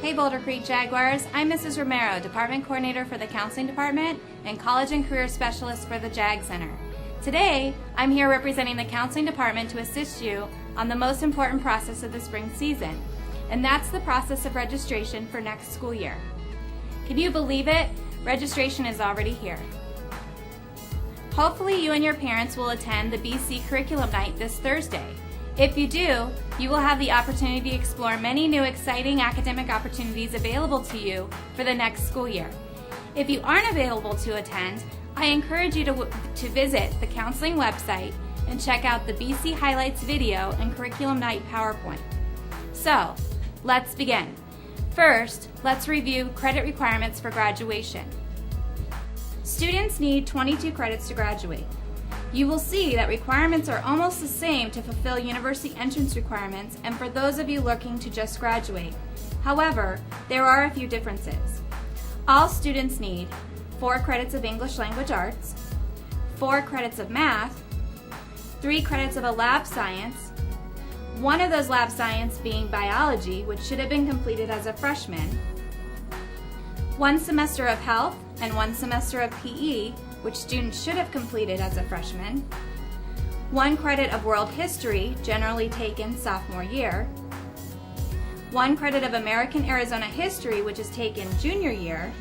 Hey Boulder Creek Jaguars, I'm Mrs. Romero, Department Coordinator for the Counseling Department and College and Career Specialist for the JAG Center. Today, I'm here representing the Counseling Department to assist you on the most important process of the spring season, and that's the process of registration for next school year. Can you believe it? Registration is already here. Hopefully you and your parents will attend the BC Curriculum Night this Thursday. If you do, you will have the opportunity to explore many new exciting academic opportunities available to you for the next school year. If you aren't available to attend, I encourage you to visit the counseling website and check out the BC Highlights video and Curriculum Night PowerPoint. So, let's begin. First, let's review credit requirements for graduation. Students need 22 credits to graduate. You will see that requirements are almost the same to fulfill university entrance requirements and for those of you looking to just graduate. However, there are a few differences. All students need 4 credits of English Language Arts, 4 credits of math, 3 credits of a lab science, one of those lab science being biology, which should have been completed as a freshman, 1 semester of health and 1 semester of PE, which students should have completed as a freshman, 1 credit of world history, generally taken sophomore year, 1 credit of American Arizona history, which is taken junior year,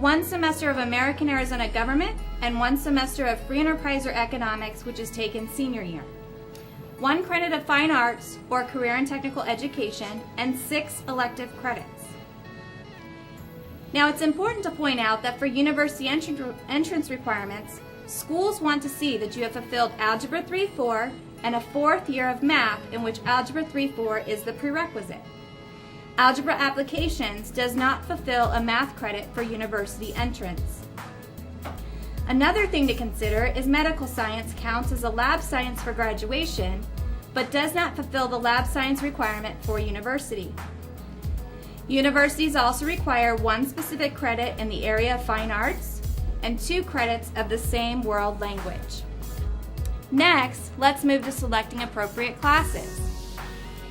1 semester of American Arizona government, and 1 semester of free enterprise or economics, which is taken senior year, 1 credit of fine arts or career and technical education, and 6 elective credits. Now, it's important to point out that for university entrance requirements, schools want to see that you have fulfilled Algebra 3-4 and a 4th year of math in which Algebra 3-4 is the prerequisite. Algebra Applications does not fulfill a math credit for university entrance. Another thing to consider is medical science counts as a lab science for graduation, but does not fulfill the lab science requirement for university. Universities also require 1 specific credit in the area of fine arts and 2 credits of the same world language. Next, let's move to selecting appropriate classes.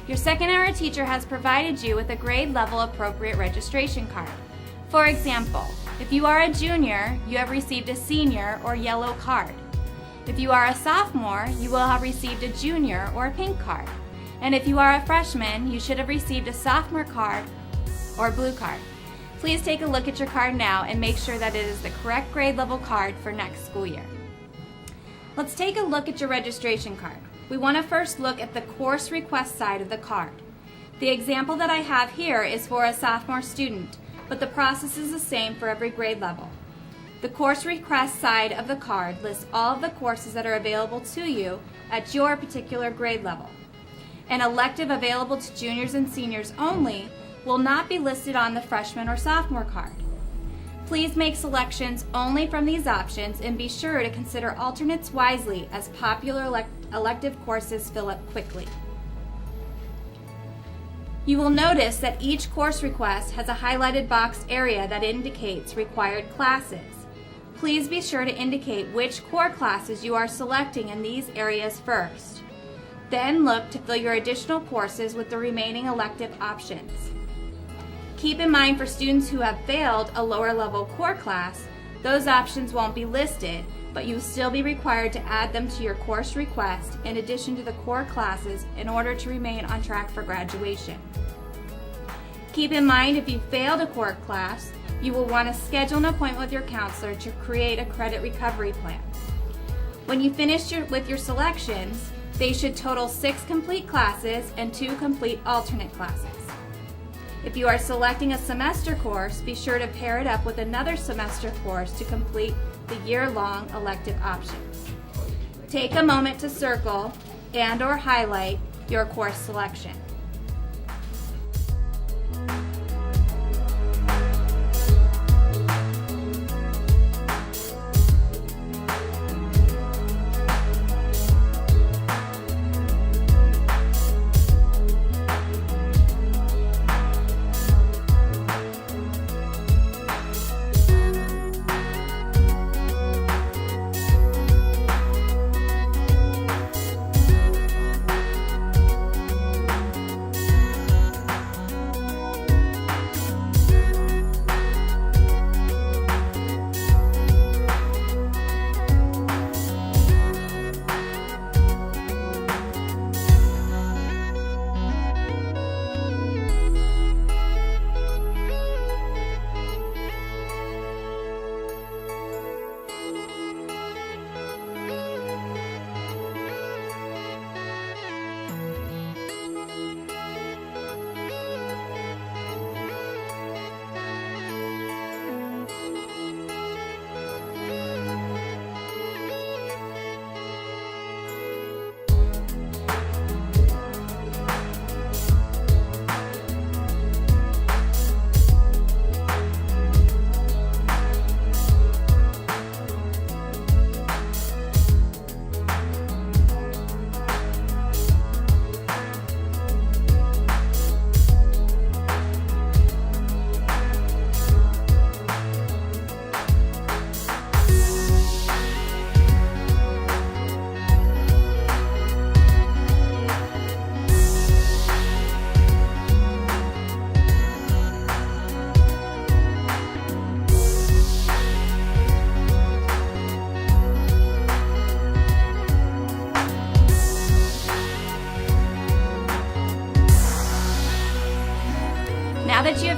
Your second-hour teacher has provided you with a grade level appropriate registration card. For example, if you are a junior, you have received a senior or yellow card. If you are a sophomore, you will have received a junior or a pink card. And if you are a freshman, you should have received a sophomore card or blue card. Please take a look at your card now and make sure that it is the correct grade level card for next school year. Let's take a look at your registration card. We want to first look at the course request side of the card. The example that I have here is for a sophomore student, but the process is the same for every grade level. The course request side of the card lists all of the courses that are available to you at your particular grade level. An elective available to juniors and seniors only will not be listed on the freshman or sophomore card. Please make selections only from these options and be sure to consider alternates wisely as popular elective courses fill up quickly. You will notice that each course request has a highlighted box area that indicates required classes. Please be sure to indicate which core classes you are selecting in these areas first. Then look to fill your additional courses with the remaining elective options. Keep in mind for students who have failed a lower level core class, those options won't be listed, but you will still be required to add them to your course request in addition to the core classes in order to remain on track for graduation. Keep in mind if you failed a core class, you will want to schedule an appointment with your counselor to create a credit recovery plan. When you finish with your selections, they should total 6 complete classes and 2 complete alternate classes. If you are selecting a semester course, be sure to pair it up with another semester course to complete the year-long elective options. Take a moment to circle and/or highlight your course selection.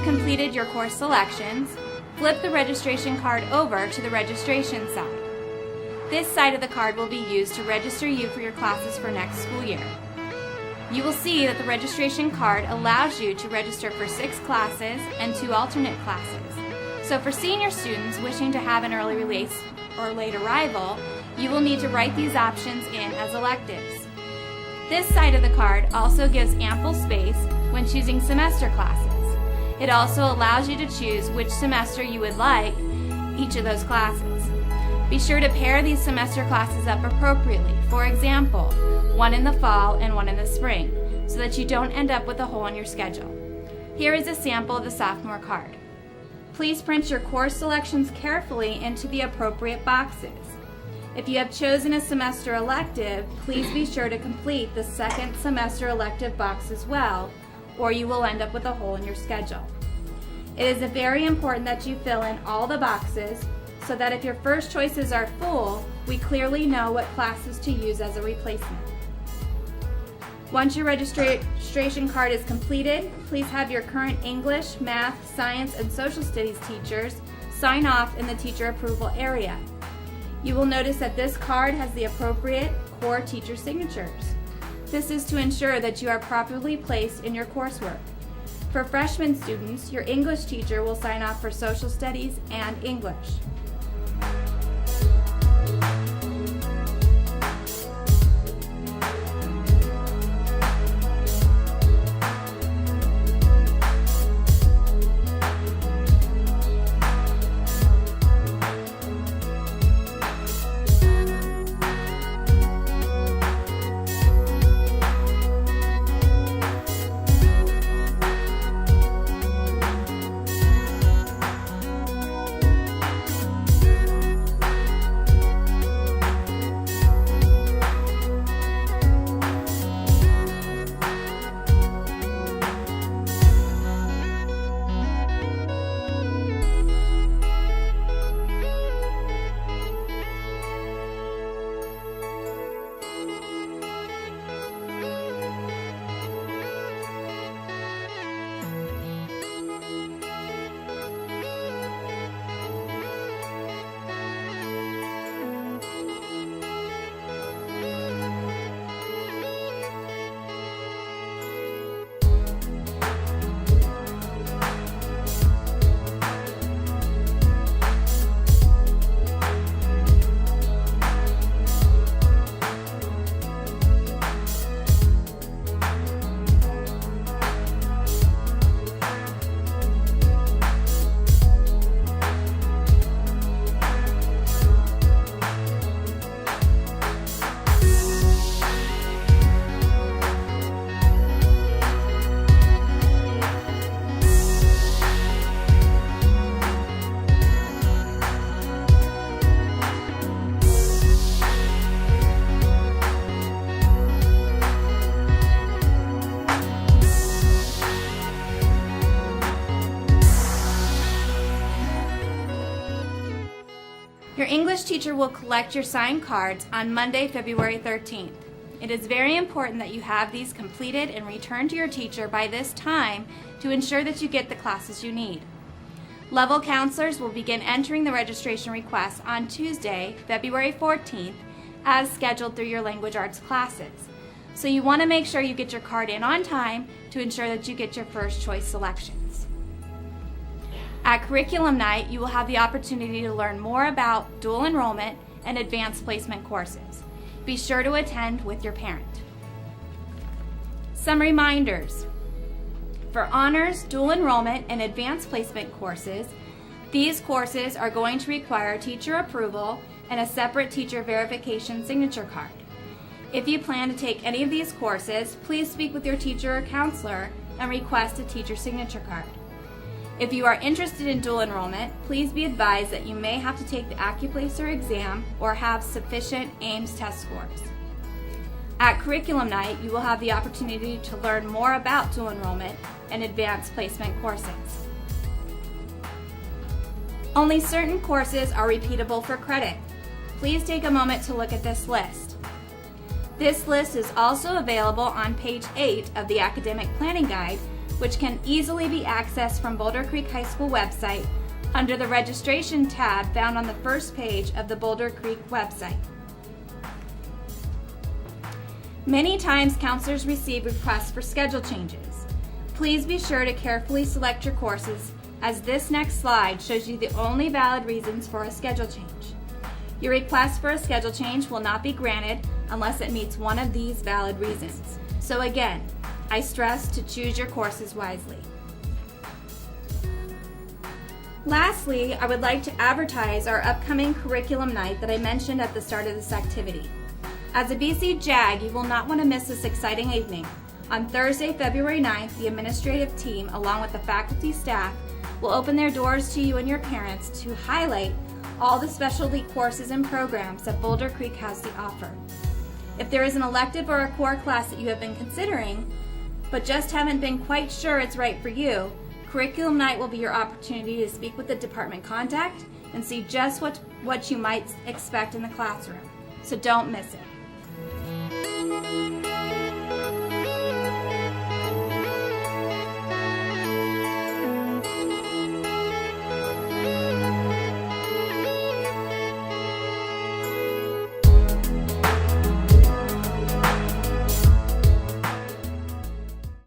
completed your course selections, flip the registration card over to the registration side. This side of the card will be used to register you for your classes for next school year. You will see that the registration card allows you to register for 6 classes and 2 alternate classes. So for senior students wishing to have an early release or late arrival, you will need to write these options in as electives. This side of the card also gives ample space when choosing semester classes. It also allows you to choose which semester you would like each of those classes. Be sure to pair these semester classes up appropriately. For example, one in the fall and one in the spring, so that you don't end up with a hole in your schedule. Here is a sample of the sophomore card. Please print your course selections carefully into the appropriate boxes. If you have chosen a semester elective, please be sure to complete the second semester elective box as well, or you will end up with a hole in your schedule. It is very important that you fill in all the boxes so that if your first choices are full, we clearly know what classes to use as a replacement. Once your registration card is completed, please have your current English, math, science, and social studies teachers sign off in the teacher approval area. You will notice that this card has the appropriate core teacher signatures. This is to ensure that you are properly placed in your coursework. For freshman students, your English teacher will sign off for social studies and English. Your English teacher will collect your signed cards on Monday, February 13th. It is very important that you have these completed and returned to your teacher by this time to ensure that you get the classes you need. Level counselors will begin entering the registration requests on Tuesday, February 14th, as scheduled through your language arts classes. So you want to make sure you get your card in on time to ensure that you get your first choice selections. At Curriculum Night, you will have the opportunity to learn more about dual enrollment and advanced placement courses. Be sure to attend with your parent. Some reminders. For honors, dual enrollment, and advanced placement courses, these courses are going to require teacher approval and a separate teacher verification signature card. If you plan to take any of these courses, please speak with your teacher or counselor and request a teacher signature card. If you are interested in dual enrollment, please be advised that you may have to take the AccuPlacer exam or have sufficient AIMS test scores. At Curriculum Night, you will have the opportunity to learn more about dual enrollment and advanced placement courses. Only certain courses are repeatable for credit. Please take a moment to look at this list. This list is also available on page 8 of the Academic Planning Guide, which can easily be accessed from Boulder Creek High School website under the Registration tab found on the first page of the Boulder Creek website. Many times counselors receive requests for schedule changes. Please be sure to carefully select your courses, as this next slide shows you the only valid reasons for a schedule change. Your request for a schedule change will not be granted unless it meets one of these valid reasons. So again, I stress to choose your courses wisely. Lastly, I would like to advertise our upcoming curriculum night that I mentioned at the start of this activity. As a BC JAG, you will not want to miss this exciting evening. On Thursday, February 9th, the administrative team, along with the faculty staff, will open their doors to you and your parents to highlight all the specialty courses and programs that Boulder Creek has to offer. If there is an elective or a core class that you have been considering, but just haven't been quite sure it's right for you, Curriculum Night will be your opportunity to speak with the department contact and see just what you might expect in the classroom. So don't miss it.